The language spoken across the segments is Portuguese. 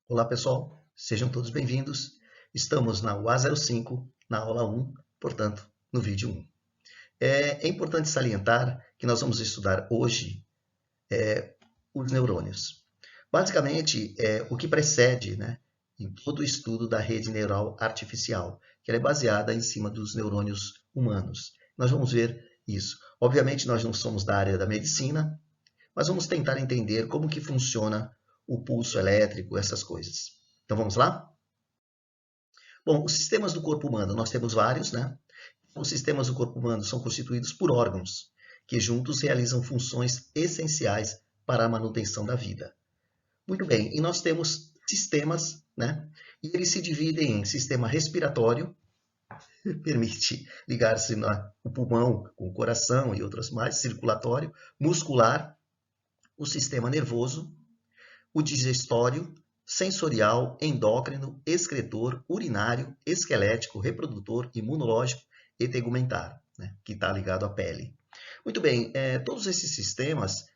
Olá, pessoal. Sejam todos bem-vindos. Estamos na UA05, na aula 1, portanto, no vídeo 1. É importante salientar que nós vamos estudar hoje os neurônios. Basicamente, o que precede, em todo o estudo da rede neural artificial, que ela é baseada em cima dos neurônios humanos. Nós vamos ver isso. Obviamente, nós não somos da área da medicina, mas vamos tentar entender como que funciona o pulso elétrico, essas coisas. Então, vamos lá? Bom, os sistemas do corpo humano, nós temos vários, né? Os sistemas do corpo humano são constituídos por órgãos, que juntos realizam funções essenciais para a manutenção da vida. Muito bem, e nós temos sistemas, né? E eles se dividem em sistema respiratório, que permite ligar-se no pulmão com o coração e outras mais, circulatório, muscular, o sistema nervoso, o digestório, sensorial, endócrino, excretor, urinário, esquelético, reprodutor, imunológico e tegumentar, né, que está ligado à pele. Muito bem, todos esses sistemas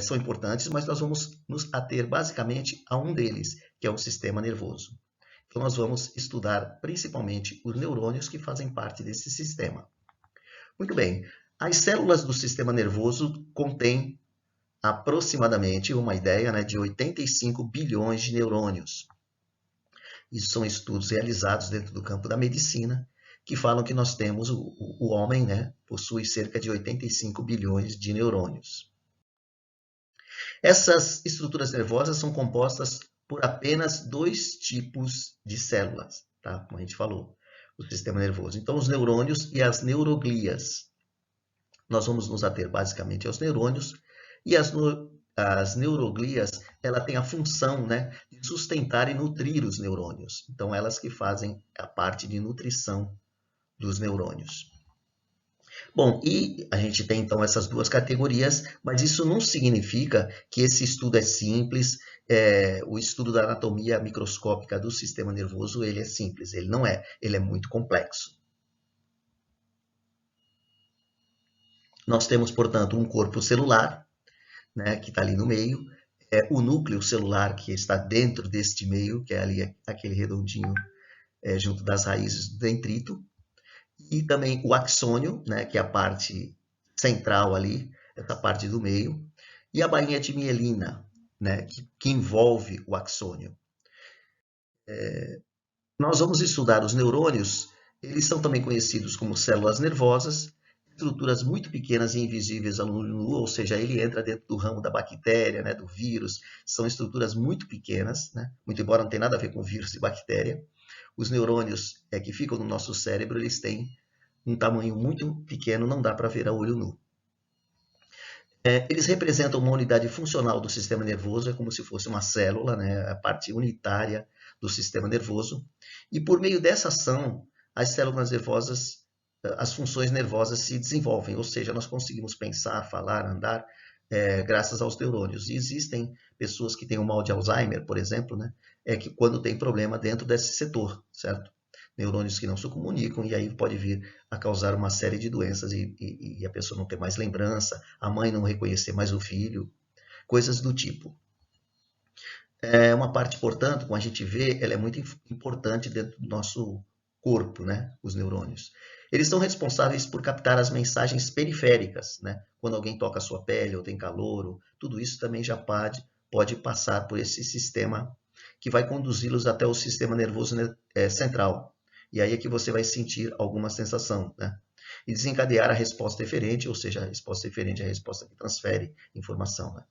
são importantes, mas nós vamos nos ater basicamente a um deles, que é o sistema nervoso. Então, nós vamos estudar principalmente os neurônios que fazem parte desse sistema. Muito bem, as células do sistema nervoso contêm aproximadamente uma ideia, né, de 85 bilhões de neurônios. Isso são estudos realizados dentro do campo da medicina, que falam que nós temos, o homem, né, possui cerca de 85 bilhões de neurônios. Essas estruturas nervosas são compostas por apenas dois tipos de células, tá? Como a gente falou, o sistema nervoso. Então, os neurônios e as neuroglias. Nós vamos nos ater basicamente aos neurônios e as neuroglias, ela tem a função, né, de sustentar e nutrir os neurônios. Então, elas que fazem a parte de nutrição dos neurônios. Bom, e a gente tem então essas duas categorias, mas isso não significa que esse estudo é simples, o estudo da anatomia microscópica do sistema nervoso, ele é simples, ele não é, ele é muito complexo. Nós temos, portanto, um corpo celular, né, que está ali no meio, o núcleo celular que está dentro deste meio, que é ali aquele redondinho junto das raízes do dendrito, e também o axônio, né, que é a parte central ali, essa parte do meio, e a bainha de mielina, né, que envolve o axônio. Nós vamos estudar os neurônios, eles são também conhecidos como células nervosas, estruturas muito pequenas e invisíveis ao olho nu, ou seja, ele entra dentro do ramo da bactéria, né, do vírus, são estruturas muito pequenas, né, muito embora não tenha nada a ver com vírus e bactéria. Os neurônios que ficam no nosso cérebro, eles têm um tamanho muito pequeno, não dá para ver a olho nu. Eles representam uma unidade funcional do sistema nervoso, é como se fosse uma célula, né, a parte unitária do sistema nervoso, e por meio dessa ação, as células nervosas, as funções nervosas se desenvolvem, ou seja, nós conseguimos pensar, falar, andar, graças aos neurônios. E existem pessoas que têm o mal de Alzheimer, por exemplo, né, que quando tem problema dentro desse setor, certo? Neurônios que não se comunicam, e aí pode vir a causar uma série de doenças e a pessoa não ter mais lembrança, a mãe não reconhecer mais o filho, coisas do tipo. É uma parte, portanto, como a gente vê, ela é muito importante dentro do nosso corpo, né? Os neurônios. Eles são responsáveis por captar as mensagens periféricas, né? Quando alguém toca a sua pele ou tem calor, tudo isso também já pode passar por esse sistema que vai conduzi-los até o sistema nervoso central. E aí é que você vai sentir alguma sensação, né? E desencadear a resposta eferente, ou seja, a resposta eferente é a resposta que transfere informação, né?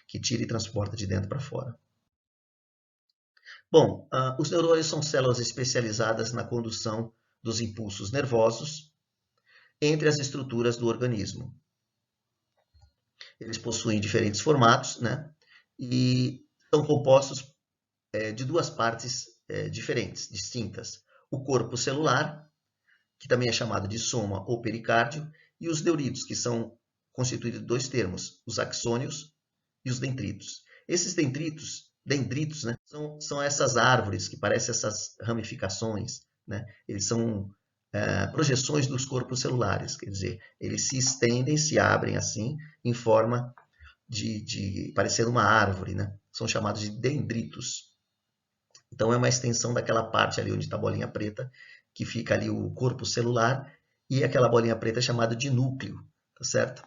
Que tira e transporta de dentro para fora. Bom, os neurônios são células especializadas na condução dos impulsos nervosos entre as estruturas do organismo. Eles possuem diferentes formatos, né? E são compostos de duas partes diferentes, distintas. O corpo celular, que também é chamado de soma ou pericárdio, e os neuritos, que são constituídos de dois termos, os axônios e os dendritos. Esses dendritos, né, são essas árvores que parecem essas ramificações, né? Eles são projeções dos corpos celulares, quer dizer, eles se estendem, se abrem assim, em forma de parecer uma árvore, né? São chamados de dendritos. Então, é uma extensão daquela parte ali onde está a bolinha preta, que fica ali o corpo celular, e aquela bolinha preta é chamada de núcleo, tá certo?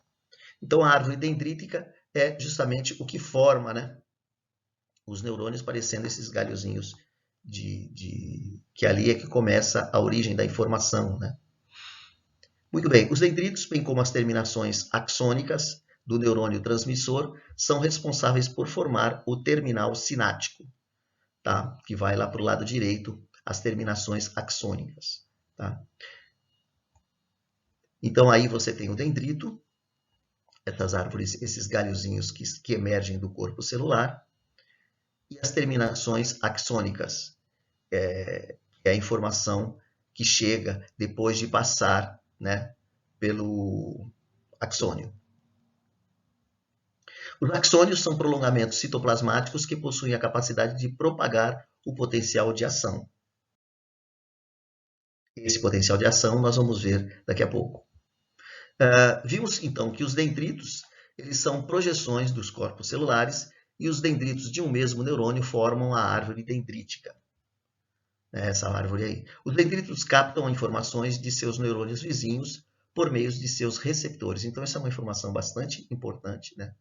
Então, a árvore dendrítica é justamente o que forma, né, os neurônios parecendo esses galhozinhos que ali é que começa a origem da informação, né? Muito bem, os dendritos, bem como as terminações axônicas do neurônio transmissor, são responsáveis por formar o terminal sináptico, tá? Que vai lá para o lado direito, as terminações axônicas, tá? Então aí você tem o dendrito, essas árvores, esses galhozinhos que emergem do corpo celular, e as terminações axônicas, é a informação que chega depois de passar, né, pelo axônio. Os axônios são prolongamentos citoplasmáticos que possuem a capacidade de propagar o potencial de ação. Esse potencial de ação nós vamos ver daqui a pouco. Vimos então que os dendritos eles são projeções dos corpos celulares e os dendritos de um mesmo neurônio formam a árvore dendrítica. Essa árvore aí. Os dendritos captam informações de seus neurônios vizinhos por meio de seus receptores. Então, essa é uma informação bastante importante, né?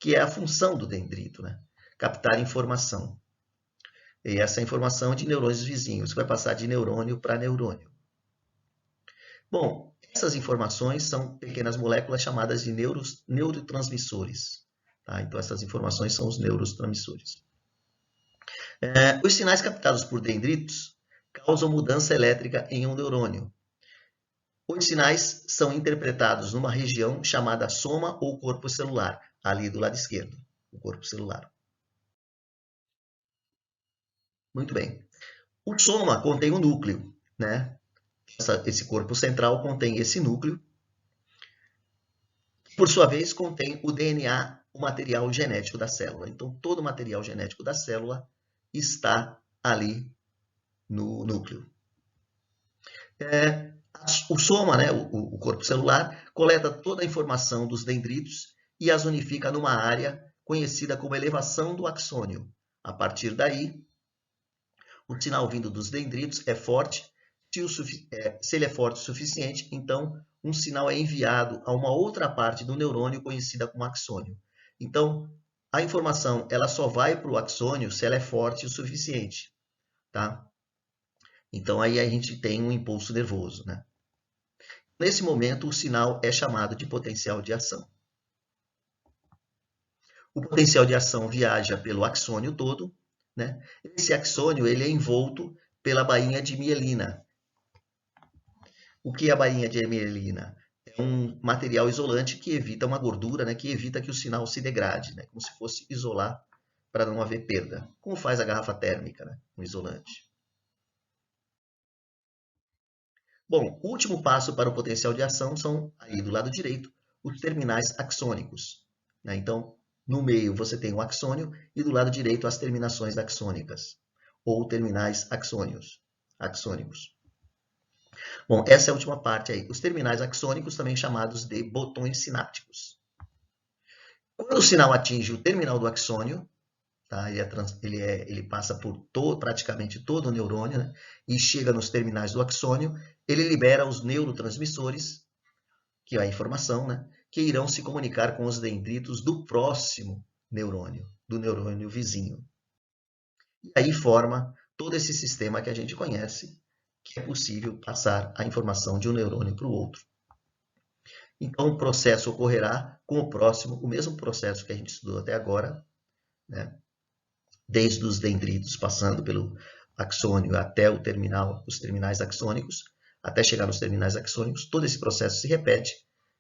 Que é a função do dendrito, né? Captar informação. E essa informação de neurônios vizinhos, que vai passar de neurônio para neurônio. Bom, essas informações são pequenas moléculas chamadas de neurotransmissores. Tá? Então, essas informações são os neurotransmissores. Os sinais captados por dendritos causam mudança elétrica em um neurônio. Os sinais são interpretados numa região chamada soma ou corpo celular, ali do lado esquerdo, o corpo celular. Muito bem. O soma contém um núcleo, né? Esse corpo central contém esse núcleo, que, por sua vez, contém o DNA, o material genético da célula. Então, todo o material genético da célula está ali no núcleo. O soma, né, o corpo celular, coleta toda a informação dos dendritos e as unifica numa área conhecida como elevação do axônio. A partir daí, o sinal vindo dos dendritos é forte. Se ele é forte o suficiente, então um sinal é enviado a uma outra parte do neurônio conhecida como axônio. Então, a informação ela só vai para o axônio se ela é forte o suficiente, tá? Então, aí a gente tem um impulso nervoso, né? Nesse momento, o sinal é chamado de potencial de ação. O potencial de ação viaja pelo axônio todo, né? Esse axônio ele é envolto pela bainha de mielina. O que é a bainha de mielina? É um material isolante que evita uma gordura, né? Que evita que o sinal se degrade, né? Como se fosse isolar para não haver perda. Como faz a garrafa térmica, né? Um isolante. Bom, o último passo para o potencial de ação são, aí do lado direito, os terminais axônicos. Né? Então, no meio você tem o axônio e do lado direito as terminações axônicas, ou terminais axônicos. Bom, essa é a última parte aí. Os terminais axônicos, também chamados de botões sinápticos. Quando o sinal atinge o terminal do axônio, tá? Ele passa por praticamente todo o neurônio, né? E chega nos terminais do axônio, ele libera os neurotransmissores, que é a informação, né? Que irão se comunicar com os dendritos do próximo neurônio, do neurônio vizinho. E aí forma todo esse sistema que a gente conhece, que é possível passar a informação de um neurônio para o outro. Então, o processo ocorrerá com o próximo, o mesmo processo que a gente estudou até agora, né? Desde os dendritos, passando pelo axônio até o terminal, os terminais axônicos, até chegar nos terminais axônicos, todo esse processo se repete,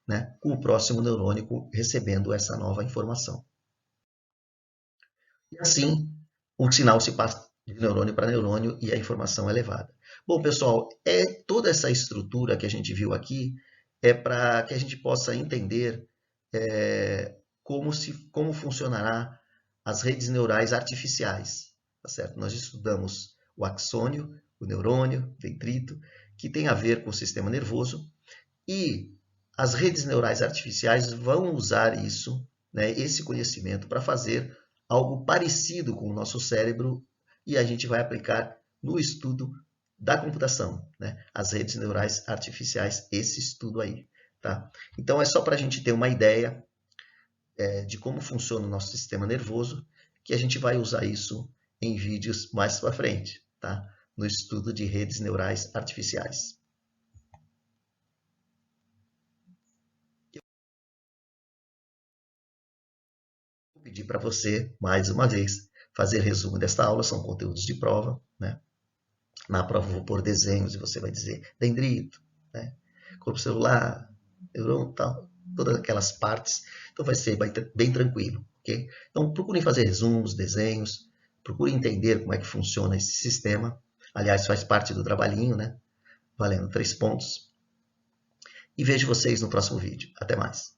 né, com o próximo neurônio recebendo essa nova informação. E assim, o sinal se passa de neurônio para neurônio e a informação é levada. Bom, pessoal, toda essa estrutura que a gente viu aqui é para que a gente possa entender como funcionará as redes neurais artificiais, tá certo? Nós estudamos o axônio, o neurônio, o dendrito, que tem a ver com o sistema nervoso, e as redes neurais artificiais vão usar isso, né, esse conhecimento, para fazer algo parecido com o nosso cérebro e a gente vai aplicar no estudo da computação, né? As redes neurais artificiais, esse estudo aí, tá? Então é só para a gente ter uma ideia de como funciona o nosso sistema nervoso, que a gente vai usar isso em vídeos mais para frente, tá? No estudo de redes neurais artificiais. Vou pedir para você, mais uma vez, fazer resumo desta aula, são conteúdos de prova, né? Na prova eu vou pôr desenhos e você vai dizer dendrito, né? Corpo celular, neurônio, tal, todas aquelas partes. Então vai ser bem tranquilo, ok? Então procurem fazer resumos, desenhos, procurem entender como é que funciona esse sistema. Aliás, faz parte do trabalhinho, né? Valendo 3 pontos. E vejo vocês no próximo vídeo. Até mais.